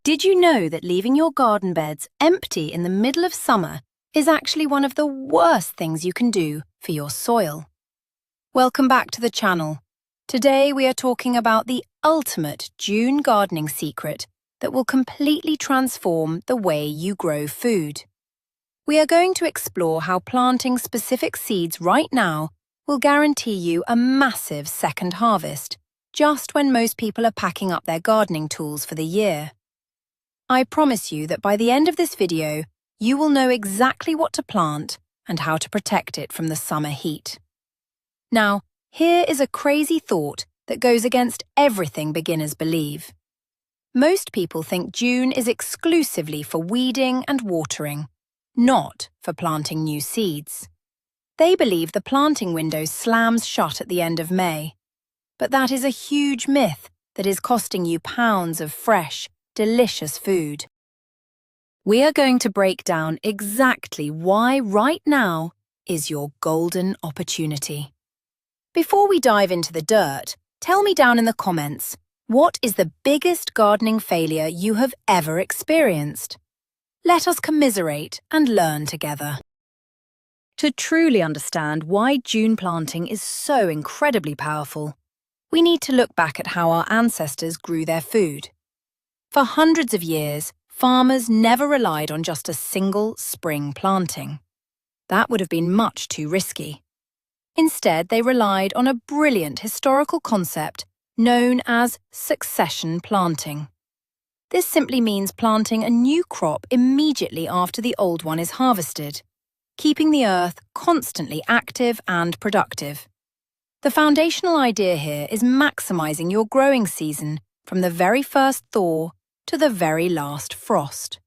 Did you know that leaving your garden beds empty in the middle of summer is actually one of the worst things you can do for your soil? Welcome back to the channel. Today we are talking about the ultimate June gardening secret that will completely transform the way you grow food. We are going to explore how planting specific seeds right now will guarantee you a massive second harvest, just when most people are packing up their gardening tools for the year. I promise you that by the end of this video, you will know exactly what to plant and how to protect it from the summer heat. Now, here is a crazy thought that goes against everything beginners believe. Most people think June is exclusively for weeding and watering, not for planting new seeds. They believe the planting window slams shut at the end of May. But that is a huge myth that is costing you pounds of fresh, delicious food. We are going to break down exactly why right now is your golden opportunity. Before we dive into the dirt, tell me down in the comments, what is the biggest gardening failure you have ever experienced? Let us commiserate and learn together. To truly understand why June planting is so incredibly powerful, we need to look back at how our ancestors grew their food. For hundreds of years, farmers never relied on just a single spring planting. That would have been much too risky. Instead, they relied on a brilliant historical concept known as succession planting. This simply means planting a new crop immediately after the old one is harvested, keeping the earth constantly active and productive. The foundational idea here is maximizing your growing season from the very first thaw to the very last frost.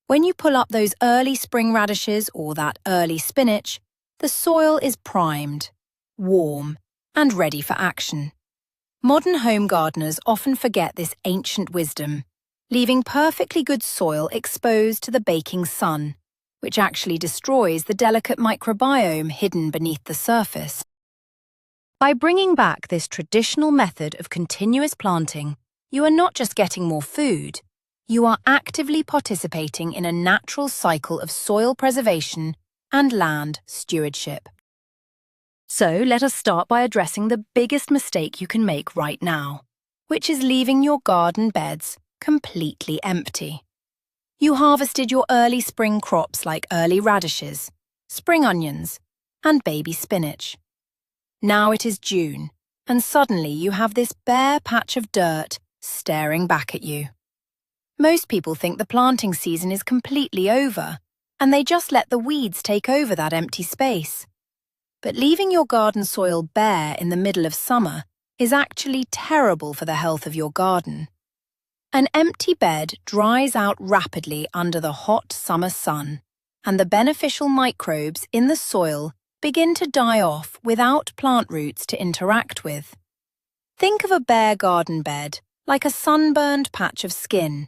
When you pull up those early spring radishes or that early spinach, the soil is primed, warm, and ready for action. Modern home gardeners often forget this ancient wisdom, leaving perfectly good soil exposed to the baking sun, which actually destroys the delicate microbiome hidden beneath the surface. By bringing back this traditional method of continuous planting, you are not just getting more food, you are actively participating in a natural cycle of soil preservation and land stewardship. So let us start by addressing the biggest mistake you can make right now, which is leaving your garden beds completely empty. You harvested your early spring crops like early radishes, spring onions, and baby spinach. Now it is June, and suddenly you have this bare patch of dirt staring back at you. Most people think the planting season is completely over, and they just let the weeds take over that empty space. But leaving your garden soil bare in the middle of summer is actually terrible for the health of your garden. An empty bed dries out rapidly under the hot summer sun, and the beneficial microbes in the soil begin to die off without plant roots to interact with. Think of a bare garden bed like a sunburned patch of skin.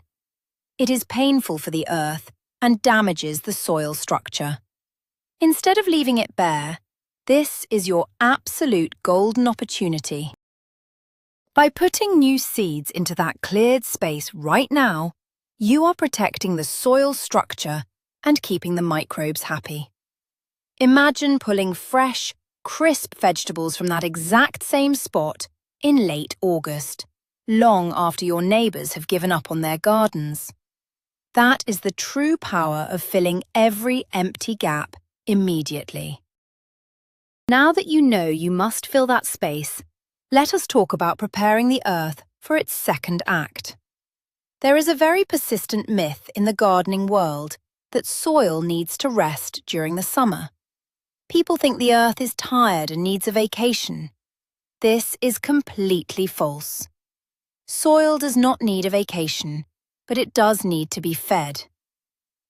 It is painful for the earth and damages the soil structure. Instead of leaving it bare, this is your absolute golden opportunity. By putting new seeds into that cleared space right now, you are protecting the soil structure and keeping the microbes happy. Imagine pulling fresh, crisp vegetables from that exact same spot in late August, long after your neighbours have given up on their gardens. That is the true power of filling every empty gap immediately. Now that you know you must fill that space, let us talk about preparing the earth for its second act. There is a very persistent myth in the gardening world that soil needs to rest during the summer. People think the earth is tired and needs a vacation. This is completely false. Soil does not need a vacation, but it does need to be fed.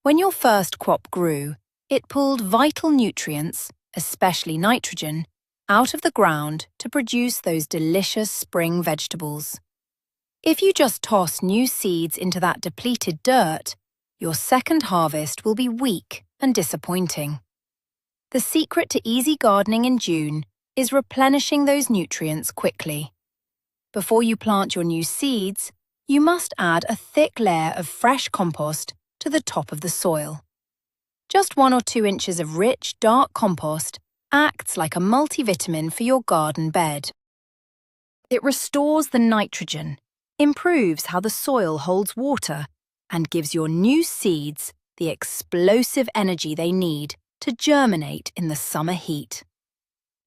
When your first crop grew, it pulled vital nutrients, especially nitrogen, out of the ground to produce those delicious spring vegetables. If you just toss new seeds into that depleted dirt, your second harvest will be weak and disappointing. The secret to easy gardening in June is replenishing those nutrients quickly. Before you plant your new seeds, you must add a thick layer of fresh compost to the top of the soil. Just 1 or 2 inches of rich, dark compost acts like a multivitamin for your garden bed. It restores the nitrogen, improves how the soil holds water, and gives your new seeds the explosive energy they need to germinate in the summer heat.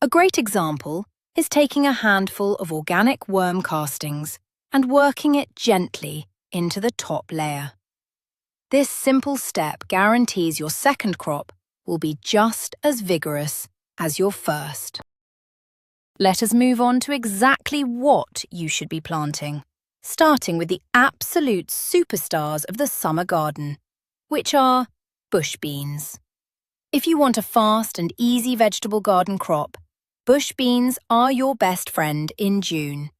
A great example is taking a handful of organic worm castings and working it gently into the top layer. This simple step guarantees your second crop will be just as vigorous as your first. Let us move on to exactly what you should be planting, starting with the absolute superstars of the summer garden, which are bush beans. If you want a fast and easy vegetable garden crop, bush beans are your best friend in June.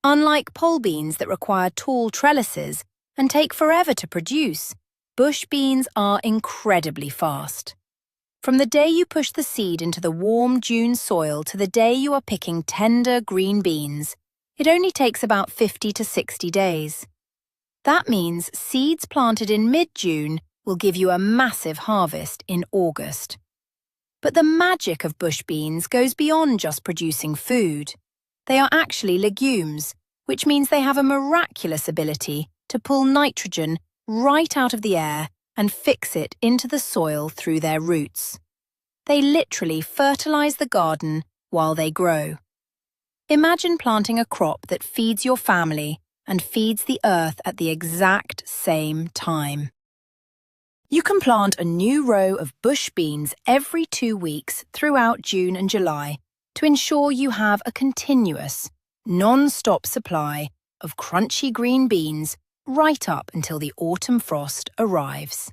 Unlike pole beans that require tall trellises and take forever to produce, bush beans are incredibly fast. From the day you push the seed into the warm June soil to the day you are picking tender green beans, it only takes about 50 to 60 days. That means seeds planted in mid-June will give you a massive harvest in August. But the magic of bush beans goes beyond just producing food. They are actually legumes, which means they have a miraculous ability to pull nitrogen right out of the air and fix it into the soil through their roots. They literally fertilize the garden while they grow. Imagine planting a crop that feeds your family and feeds the earth at the exact same time. You can plant a new row of bush beans every 2 weeks throughout June and July to ensure you have a continuous, non-stop supply of crunchy green beans right up until the autumn frost arrives.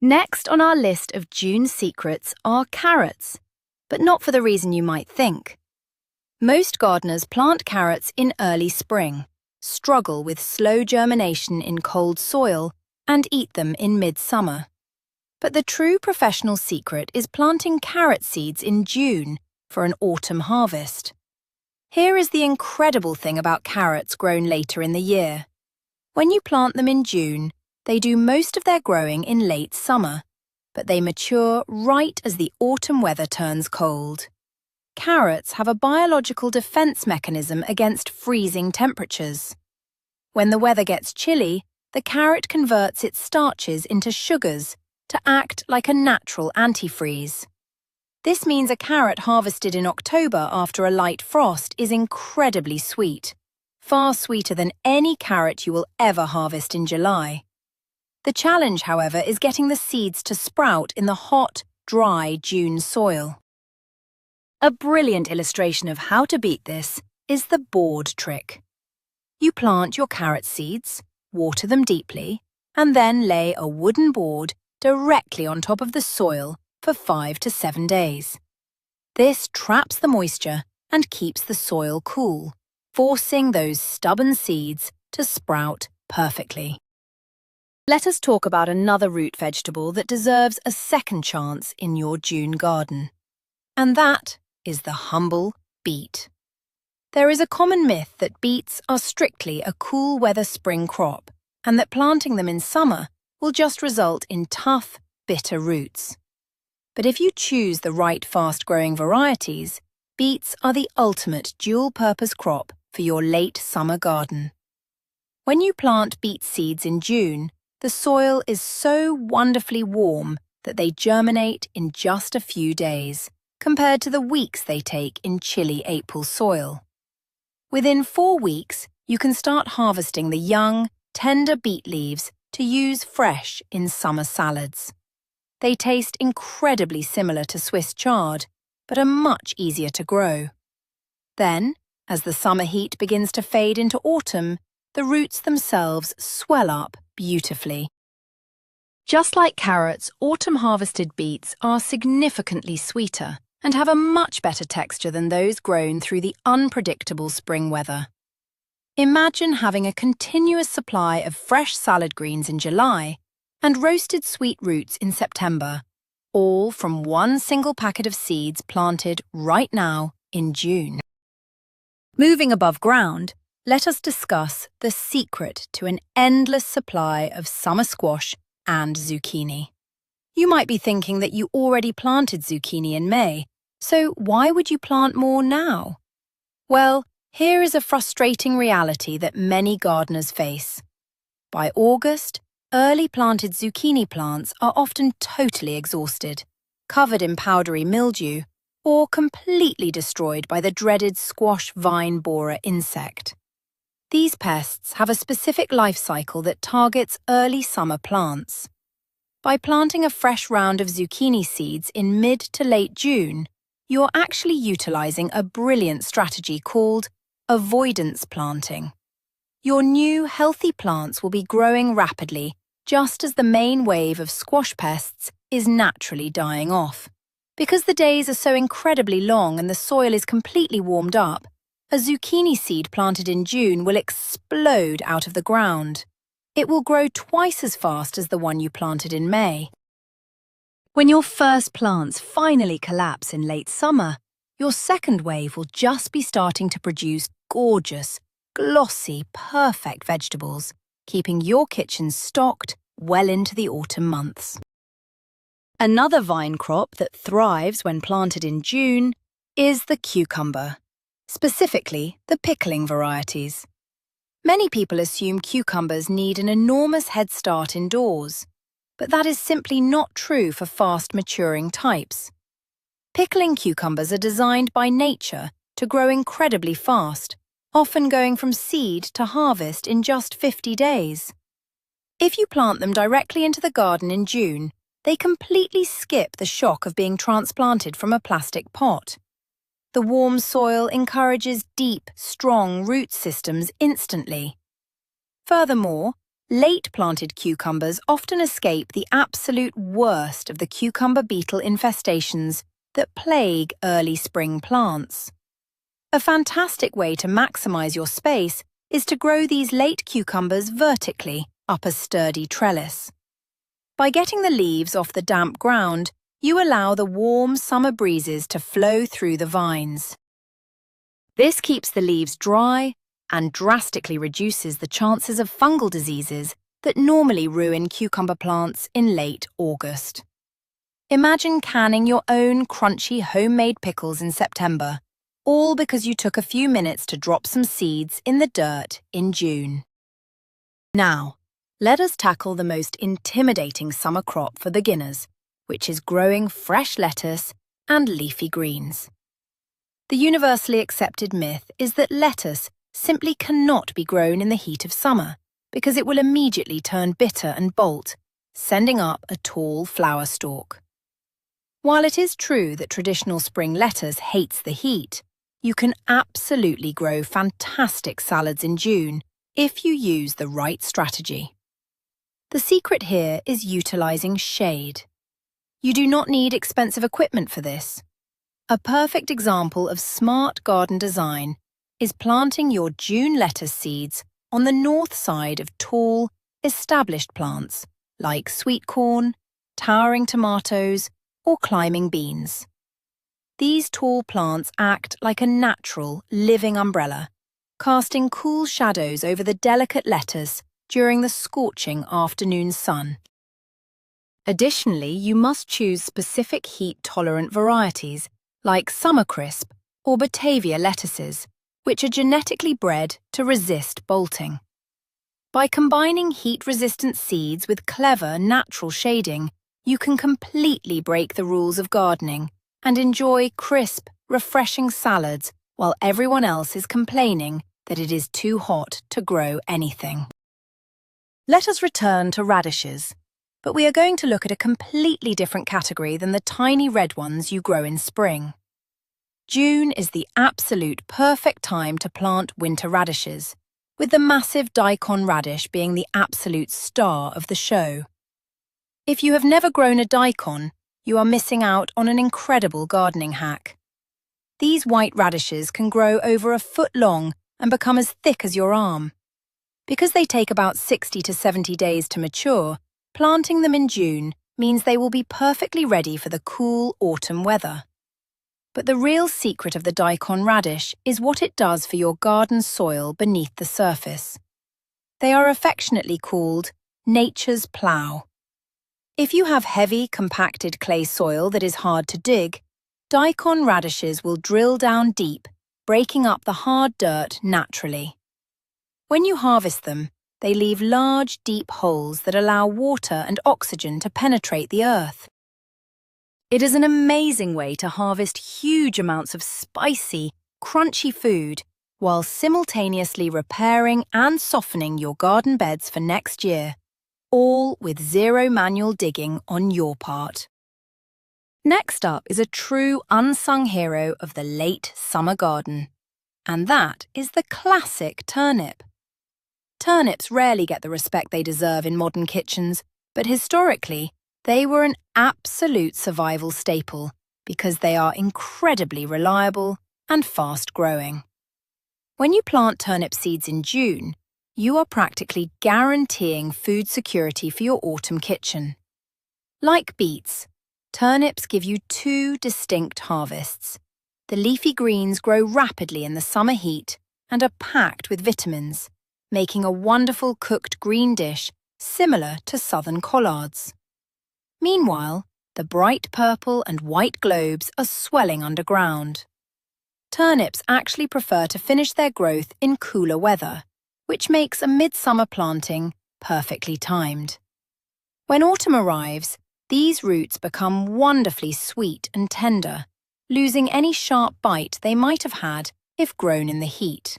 Next on our list of June secrets are carrots, but not for the reason you might think. Most gardeners plant carrots in early spring, struggle with slow germination in cold soil, and eat them in midsummer. But the true professional secret is planting carrot seeds in June for an autumn harvest. Here is the incredible thing about carrots grown later in the year. When you plant them in June, they do most of their growing in late summer, but they mature right as the autumn weather turns cold. Carrots have a biological defense mechanism against freezing temperatures. When the weather gets chilly, the carrot converts its starches into sugars to act like a natural antifreeze. This means a carrot harvested in October after a light frost is incredibly sweet, far sweeter than any carrot you will ever harvest in July. The challenge, however, is getting the seeds to sprout in the hot, dry June soil. A brilliant illustration of how to beat this is the board trick. You plant your carrot seeds, water them deeply, and then lay a wooden board directly on top of the soil for 5 to 7 days. This traps the moisture and keeps the soil cool, forcing those stubborn seeds to sprout perfectly. Let us talk about another root vegetable that deserves a second chance in your June garden. And that is the humble beet. There is a common myth that beets are strictly a cool weather spring crop, and that planting them in summer will just result in tough, bitter roots. But if you choose the right fast-growing varieties, beets are the ultimate dual-purpose crop for your late summer garden. When you plant beet seeds in June, the soil is so wonderfully warm that they germinate in just a few days, compared to the weeks they take in chilly April soil. Within 4 weeks, you can start harvesting the young, tender beet leaves to use fresh in summer salads. They taste incredibly similar to Swiss chard, but are much easier to grow. Then, as the summer heat begins to fade into autumn, the roots themselves swell up beautifully. Just like carrots, autumn-harvested beets are significantly sweeter and have a much better texture than those grown through the unpredictable spring weather. Imagine having a continuous supply of fresh salad greens in July and roasted sweet roots in September, all from one single packet of seeds planted right now in June. Moving above ground, let us discuss the secret to an endless supply of summer squash and zucchini. You might be thinking that you already planted zucchini in May, so why would you plant more now? Well, here is a frustrating reality that many gardeners face. By August, early planted zucchini plants are often totally exhausted, covered in powdery mildew, or completely destroyed by the dreaded squash vine borer insect. These pests have a specific life cycle that targets early summer plants. By planting a fresh round of zucchini seeds in mid to late June, you're actually utilizing a brilliant strategy called avoidance planting. Your new, healthy plants will be growing rapidly just as the main wave of squash pests is naturally dying off. Because the days are so incredibly long and the soil is completely warmed up, a zucchini seed planted in June will explode out of the ground. It will grow twice as fast as the one you planted in May. When your first plants finally collapse in late summer, your second wave will just be starting to produce gorgeous, glossy, perfect vegetables, keeping your kitchen stocked well into the autumn months. Another vine crop that thrives when planted in June is the cucumber, specifically the pickling varieties. Many people assume cucumbers need an enormous head start indoors, but that is simply not true for fast-maturing types. Pickling cucumbers are designed by nature to grow incredibly fast, often going from seed to harvest in just 50 days. If you plant them directly into the garden in June, they completely skip the shock of being transplanted from a plastic pot. The warm soil encourages deep, strong root systems instantly. Furthermore, late-planted cucumbers often escape the absolute worst of the cucumber beetle infestations that plague early spring plants. A fantastic way to maximize your space is to grow these late cucumbers vertically up a sturdy trellis. By getting the leaves off the damp ground, you allow the warm summer breezes to flow through the vines. This keeps the leaves dry and drastically reduces the chances of fungal diseases that normally ruin cucumber plants in late August. Imagine canning your own crunchy homemade pickles in September, all because you took a few minutes to drop some seeds in the dirt in June. Now, let us tackle the most intimidating summer crop for beginners, which is growing fresh lettuce and leafy greens. The universally accepted myth is that lettuce simply cannot be grown in the heat of summer because it will immediately turn bitter and bolt, sending up a tall flower stalk. While it is true that traditional spring lettuce hates the heat, you can absolutely grow fantastic salads in June if you use the right strategy. The secret here is utilizing shade. You do not need expensive equipment for this. A perfect example of smart garden design is planting your June lettuce seeds on the north side of tall, established plants like sweet corn, towering tomatoes, or climbing beans. These tall plants act like a natural, living umbrella, casting cool shadows over the delicate lettuce during the scorching afternoon sun. Additionally, you must choose specific heat-tolerant varieties like Summercrisp or Batavia lettuces, which are genetically bred to resist bolting. By combining heat-resistant seeds with clever, natural shading, you can completely break the rules of gardening and enjoy crisp, refreshing salads while everyone else is complaining that it is too hot to grow anything. Let us return to radishes, but we are going to look at a completely different category than the tiny red ones you grow in spring. June is the absolute perfect time to plant winter radishes, with the massive daikon radish being the absolute star of the show. If you have never grown a daikon, you are missing out on an incredible gardening hack. These white radishes can grow over a foot long and become as thick as your arm. Because they take about 60 to 70 days to mature, planting them in June means they will be perfectly ready for the cool autumn weather. But the real secret of the daikon radish is what it does for your garden soil beneath the surface. They are affectionately called nature's plough. If you have heavy, compacted clay soil that is hard to dig, daikon radishes will drill down deep, breaking up the hard dirt naturally. When you harvest them, they leave large, deep holes that allow water and oxygen to penetrate the earth. It is an amazing way to harvest huge amounts of spicy, crunchy food while simultaneously repairing and softening your garden beds for next year, all with zero manual digging on your part. Next up is a true unsung hero of the late summer garden, and that is the classic turnip. Turnips rarely get the respect they deserve in modern kitchens, but historically, they were an absolute survival staple because they are incredibly reliable and fast-growing. When you plant turnip seeds in June, you are practically guaranteeing food security for your autumn kitchen. Like beets, turnips give you two distinct harvests. The leafy greens grow rapidly in the summer heat and are packed with vitamins, making a wonderful cooked green dish similar to southern collards. Meanwhile, the bright purple and white globes are swelling underground. Turnips actually prefer to finish their growth in cooler weather, which makes a midsummer planting perfectly timed. When autumn arrives, these roots become wonderfully sweet and tender, losing any sharp bite they might have had if grown in the heat.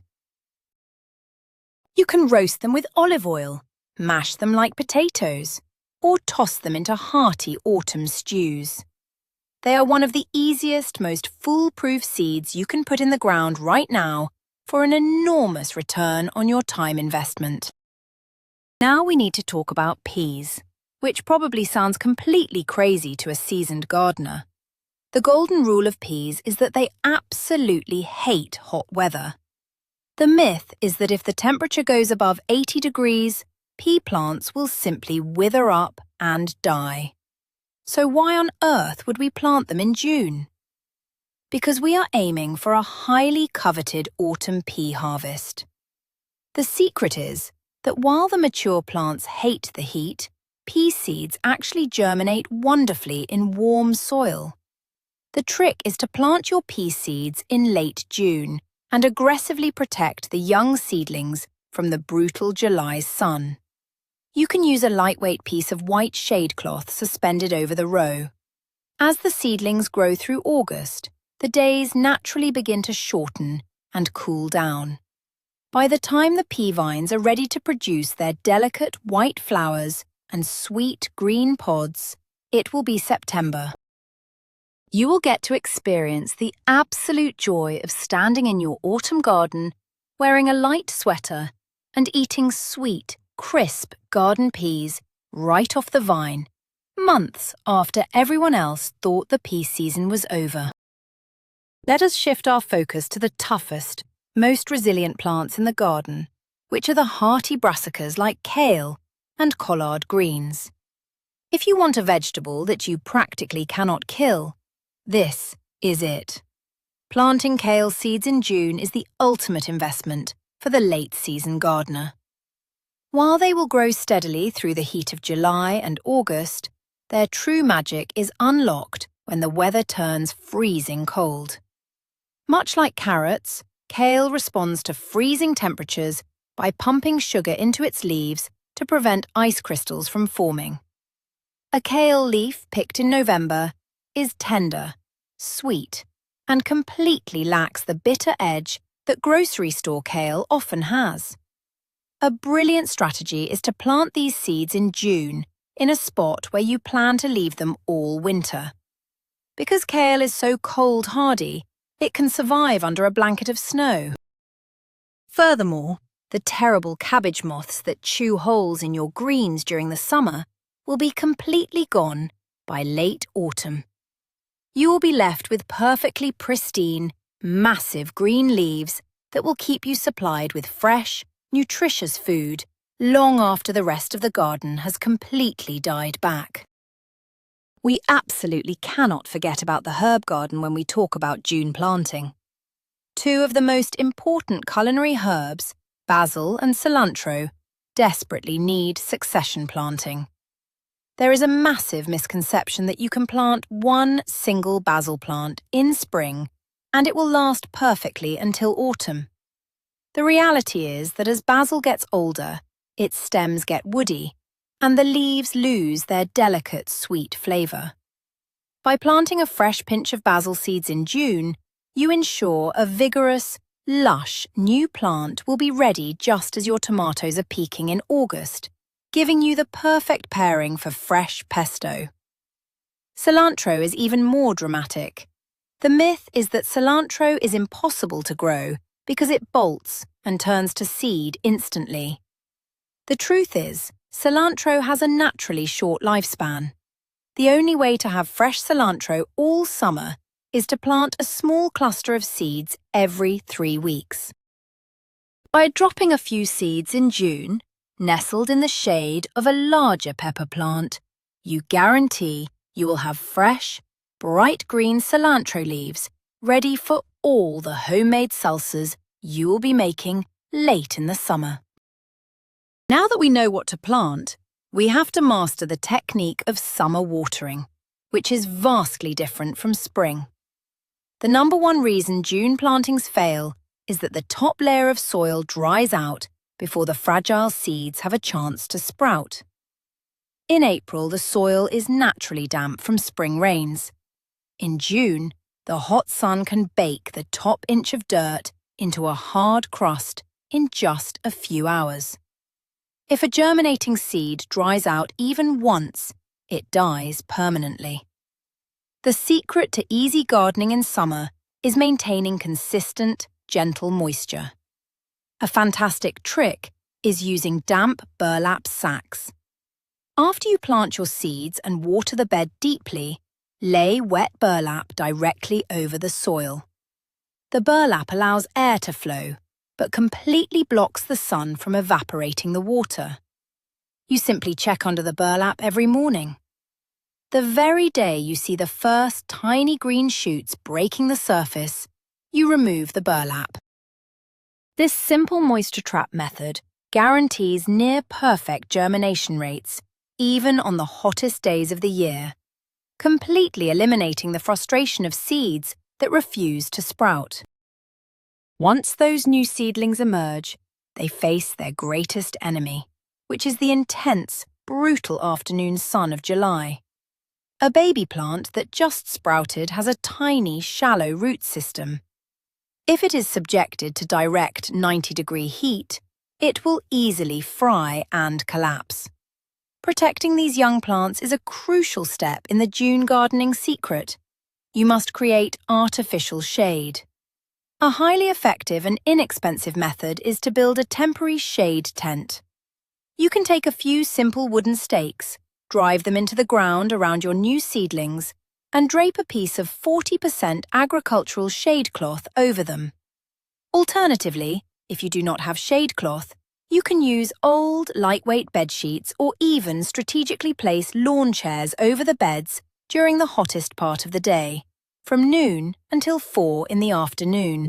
You can roast them with olive oil, mash them like potatoes, or toss them into hearty autumn stews. They are one of the easiest, most foolproof seeds you can put in the ground right now for an enormous return on your time investment. Now we need to talk about peas, which probably sounds completely crazy to a seasoned gardener. The golden rule of peas is that they absolutely hate hot weather. The myth is that if the temperature goes above 80 degrees, pea plants will simply wither up and die. So why on earth would we plant them in June? Because we are aiming for a highly coveted autumn pea harvest. The secret is that while the mature plants hate the heat, pea seeds actually germinate wonderfully in warm soil. The trick is to plant your pea seeds in late June and aggressively protect the young seedlings from the brutal July sun. You can use a lightweight piece of white shade cloth suspended over the row. As the seedlings grow through August, the days naturally begin to shorten and cool down. By the time the pea vines are ready to produce their delicate white flowers and sweet green pods, it will be September. You will get to experience the absolute joy of standing in your autumn garden, wearing a light sweater and eating sweet, crisp garden peas right off the vine, months after everyone else thought the pea season was over. Let us shift our focus to the toughest, most resilient plants in the garden, which are the hearty brassicas like kale and collard greens. If you want a vegetable that you practically cannot kill, this is it. Planting kale seeds in June is the ultimate investment for the late-season gardener. While they will grow steadily through the heat of July and August, their true magic is unlocked when the weather turns freezing cold. Much like carrots, kale responds to freezing temperatures by pumping sugar into its leaves to prevent ice crystals from forming. A kale leaf picked in November is tender, sweet, and completely lacks the bitter edge that grocery store kale often has. A brilliant strategy is to plant these seeds in June in a spot where you plan to leave them all winter. Because kale is so cold-hardy, it can survive under a blanket of snow. Furthermore, the terrible cabbage moths that chew holes in your greens during the summer will be completely gone by late autumn. You will be left with perfectly pristine, massive green leaves that will keep you supplied with fresh, nutritious food long after the rest of the garden has completely died back. We absolutely cannot forget about the herb garden when we talk about June planting. Two of the most important culinary herbs, basil and cilantro, desperately need succession planting. There is a massive misconception that you can plant one single basil plant in spring and it will last perfectly until autumn. The reality is that as basil gets older, its stems get woody, and the leaves lose their delicate, sweet flavour. By planting a fresh pinch of basil seeds in June, you ensure a vigorous, lush new plant will be ready just as your tomatoes are peaking in August, giving you the perfect pairing for fresh pesto. Cilantro is even more dramatic. The myth is that cilantro is impossible to grow because it bolts and turns to seed instantly. The truth is, cilantro has a naturally short lifespan. The only way to have fresh cilantro all summer is to plant a small cluster of seeds every 3 weeks. By dropping a few seeds in June, nestled in the shade of a larger pepper plant, you guarantee you will have fresh, bright green cilantro leaves ready for all the homemade salsas you will be making late in the summer. Now that we know what to plant, we have to master the technique of summer watering, which is vastly different from spring. The number one reason June plantings fail is that the top layer of soil dries out before the fragile seeds have a chance to sprout. In April, the soil is naturally damp from spring rains. In June, the hot sun can bake the top inch of dirt into a hard crust in just a few hours. If a germinating seed dries out even once, it dies permanently. The secret to easy gardening in summer is maintaining consistent, gentle moisture. A fantastic trick is using damp burlap sacks. After you plant your seeds and water the bed deeply, lay wet burlap directly over the soil. The burlap allows air to flow, but completely blocks the sun from evaporating the water. You simply check under the burlap every morning. The very day you see the first tiny green shoots breaking the surface, you remove the burlap. This simple moisture trap method guarantees near-perfect germination rates, even on the hottest days of the year, completely eliminating the frustration of seeds that refuse to sprout. Once those new seedlings emerge, they face their greatest enemy, which is the intense, brutal afternoon sun of July. A baby plant that just sprouted has a tiny, shallow root system. If it is subjected to direct 90-degree heat, it will easily fry and collapse. Protecting these young plants is a crucial step in the June gardening secret. You must create artificial shade. A highly effective and inexpensive method is to build a temporary shade tent. You can take a few simple wooden stakes, drive them into the ground around your new seedlings, and drape a piece of 40% agricultural shade cloth over them. Alternatively, if you do not have shade cloth, you can use old, lightweight bedsheets or even strategically place lawn chairs over the beds during the hottest part of the day, from noon until 4 in the afternoon.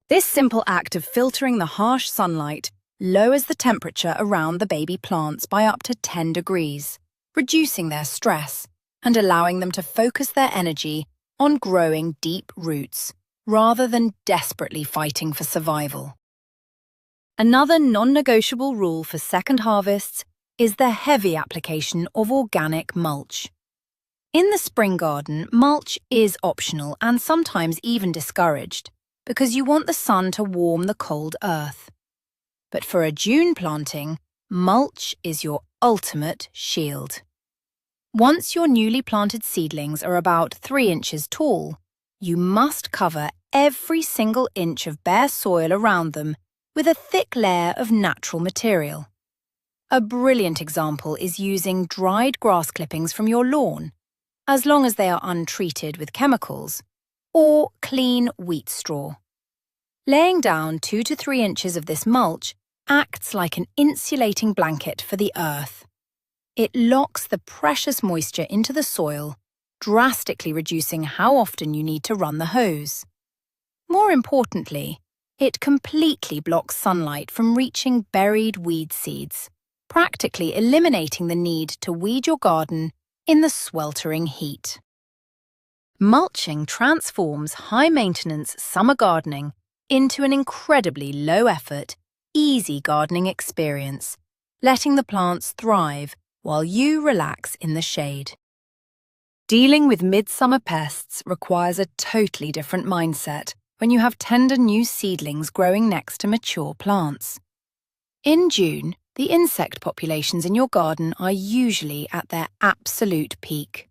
This simple act of filtering the harsh sunlight lowers the temperature around the baby plants by up to 10 degrees, reducing their stress and allowing them to focus their energy on growing deep roots, rather than desperately fighting for survival. Another non-negotiable rule for second harvests is the heavy application of organic mulch. In the spring garden, mulch is optional and sometimes even discouraged, because you want the sun to warm the cold earth. But for a June planting, mulch is your ultimate shield. Once your newly planted seedlings are about 3 inches tall, you must cover every single inch of bare soil around them with a thick layer of natural material. A brilliant example is using dried grass clippings from your lawn, as long as they are untreated with chemicals, or clean wheat straw. Laying down 2 to 3 inches of this mulch acts like an insulating blanket for the earth. It locks the precious moisture into the soil, drastically reducing how often you need to run the hose. More importantly, it completely blocks sunlight from reaching buried weed seeds, practically eliminating the need to weed your garden in the sweltering heat. Mulching transforms high-maintenance summer gardening into an incredibly low-effort, easy gardening experience, letting the plants thrive while you relax in the shade. Dealing with midsummer pests requires a totally different mindset when you have tender new seedlings growing next to mature plants. In June, the insect populations in your garden are usually at their absolute peak.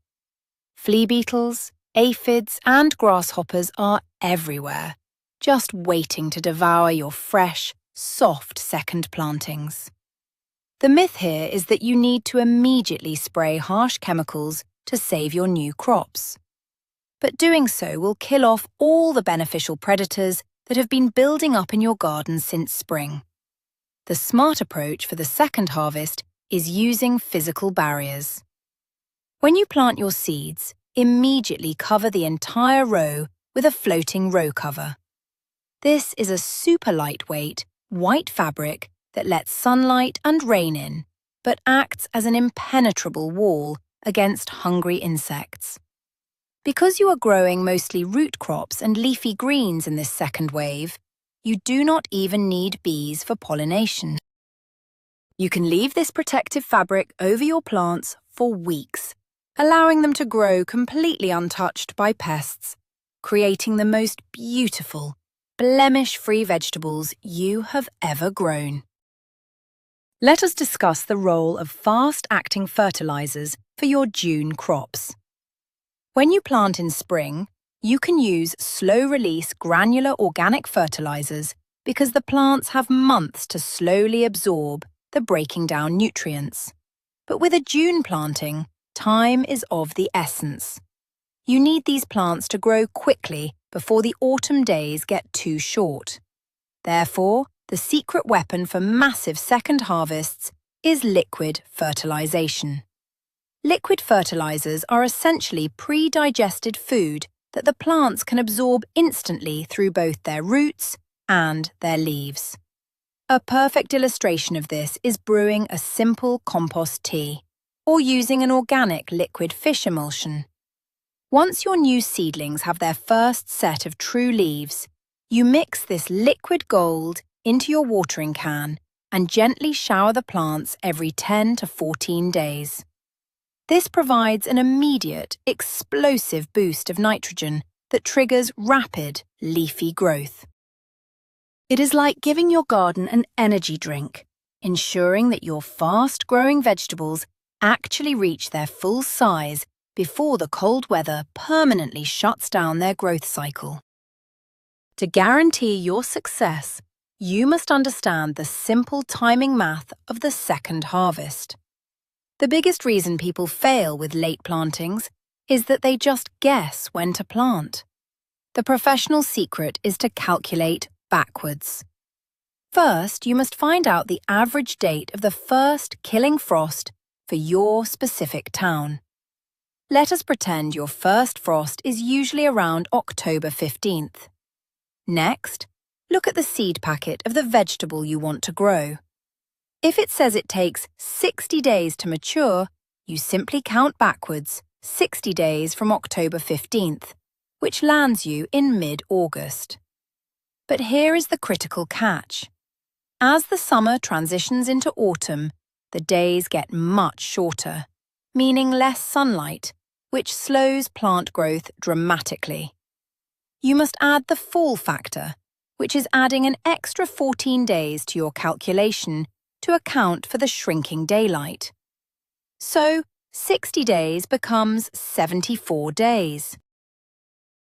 Flea beetles, aphids, and grasshoppers are everywhere, just waiting to devour your fresh, soft second plantings. The myth here is that you need to immediately spray harsh chemicals to save your new crops. But doing so will kill off all the beneficial predators that have been building up in your garden since spring. The smart approach for the second harvest is using physical barriers. When you plant your seeds, immediately cover the entire row with a floating row cover. This is a super lightweight, white fabric that lets sunlight and rain in, but acts as an impenetrable wall against hungry insects. Because you are growing mostly root crops and leafy greens in this second wave, you do not even need bees for pollination. You can leave this protective fabric over your plants for weeks, allowing them to grow completely untouched by pests, creating the most beautiful, blemish-free vegetables you have ever grown. Let us discuss the role of fast-acting fertilizers for your June crops. When you plant in spring, you can use slow-release granular organic fertilizers because the plants have months to slowly absorb the breaking down nutrients. But with a June planting, time is of the essence. You need these plants to grow quickly before the autumn days get too short. Therefore, the secret weapon for massive second harvests is liquid fertilization. Liquid fertilizers are essentially pre-digested food that the plants can absorb instantly through both their roots and their leaves. A perfect illustration of this is brewing a simple compost tea or using an organic liquid fish emulsion. Once your new seedlings have their first set of true leaves, you mix this liquid gold into your watering can and gently shower the plants every 10 to 14 days. This provides an immediate, explosive boost of nitrogen that triggers rapid, leafy growth. It is like giving your garden an energy drink, ensuring that your fast-growing vegetables actually reach their full size before the cold weather permanently shuts down their growth cycle. To guarantee your success, you must understand the simple timing math of the second harvest. The biggest reason people fail with late plantings is that they just guess when to plant. The professional secret is to calculate backwards. First, you must find out the average date of the first killing frost for your specific town. Let us pretend your first frost is usually around October 15th. Next, look at the seed packet of the vegetable you want to grow. If it says it takes 60 days to mature, you simply count backwards 60 days from October 15th, which lands you in mid-August. But here is the critical catch. As the summer transitions into autumn, the days get much shorter, meaning less sunlight, which slows plant growth dramatically. You must add the fall factor, which is adding an extra 14 days to your calculation to account for the shrinking daylight. So, 60 days becomes 74 days.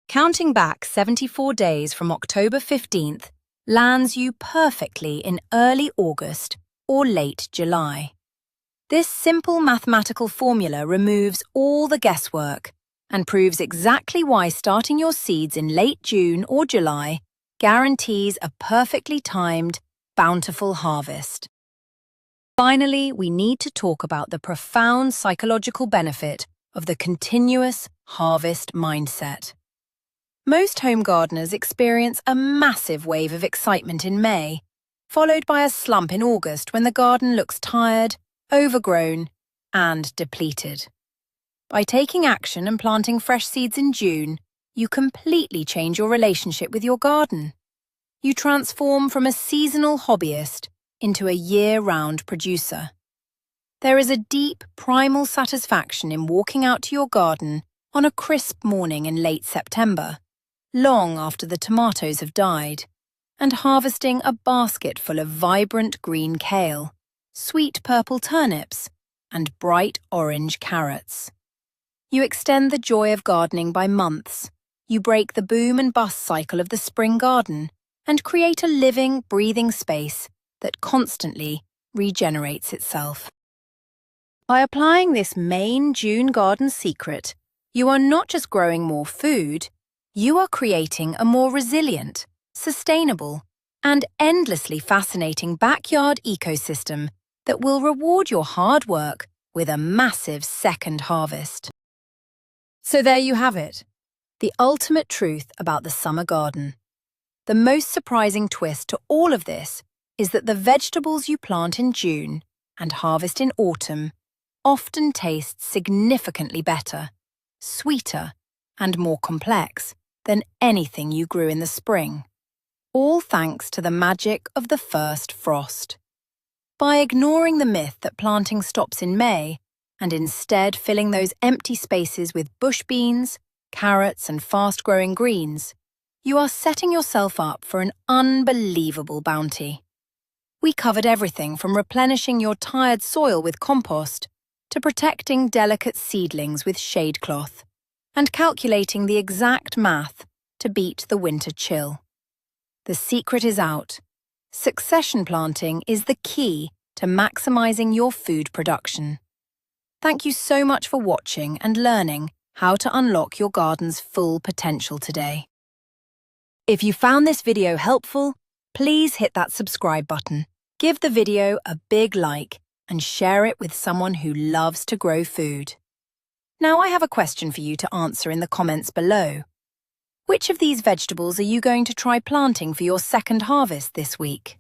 Counting back 74 days from October 15th lands you perfectly in early August or late July. This simple mathematical formula removes all the guesswork and proves exactly why starting your seeds in late June or July guarantees a perfectly timed, bountiful harvest. Finally, we need to talk about the profound psychological benefit of the continuous harvest mindset. Most home gardeners experience a massive wave of excitement in May, followed by a slump in August when the garden looks tired, overgrown, and depleted. By taking action and planting fresh seeds in June, you completely change your relationship with your garden. You transform from a seasonal hobbyist into a year-round producer. There is a deep, primal satisfaction in walking out to your garden on a crisp morning in late September, long after the tomatoes have died, and harvesting a basket full of vibrant green kale, sweet purple turnips, and bright orange carrots. You extend the joy of gardening by months. You break the boom and bust cycle of the spring garden and create a living, breathing space that constantly regenerates itself. By applying this main June garden secret, you are not just growing more food, you are creating a more resilient, sustainable, and endlessly fascinating backyard ecosystem that will reward your hard work with a massive second harvest. So there you have it, the ultimate truth about the summer garden. The most surprising twist to all of this is that the vegetables you plant in June and harvest in autumn often taste significantly better, sweeter, and more complex than anything you grew in the spring, all thanks to the magic of the first frost. By ignoring the myth that planting stops in May and instead filling those empty spaces with bush beans, carrots, and fast-growing greens, you are setting yourself up for an unbelievable bounty. We covered everything from replenishing your tired soil with compost to protecting delicate seedlings with shade cloth and calculating the exact math to beat the winter chill. The secret is out. Succession planting is the key to maximizing your food production. Thank you so much for watching and learning how to unlock your garden's full potential today. If you found this video helpful, please hit that subscribe button, give the video a big like, and share it with someone who loves to grow food. Now I have a question for you to answer in the comments below. Which of these vegetables are you going to try planting for your second harvest this week?